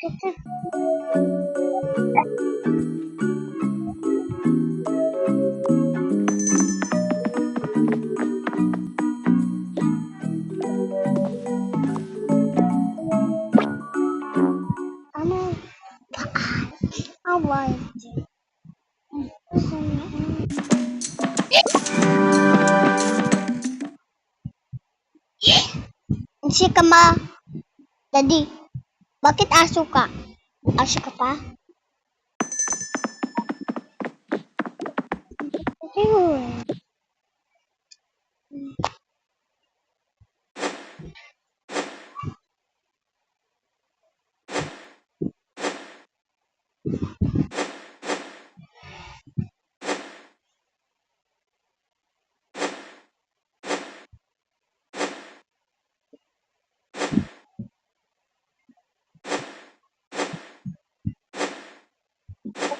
Ano? Away. Si ka ma, daddy. Bakit aso ka? Aso ka pa? Ayun.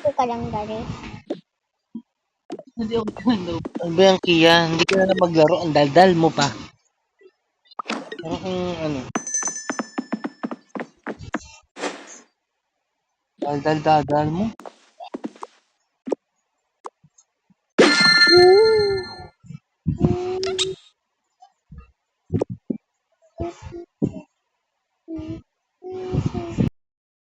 Ako ka lang, daddy. Hindi ako ano. Ano ba yan, Kia? Hindi ka na maglaro. Ang daldal mo pa. Pero kung ano, daldal mo.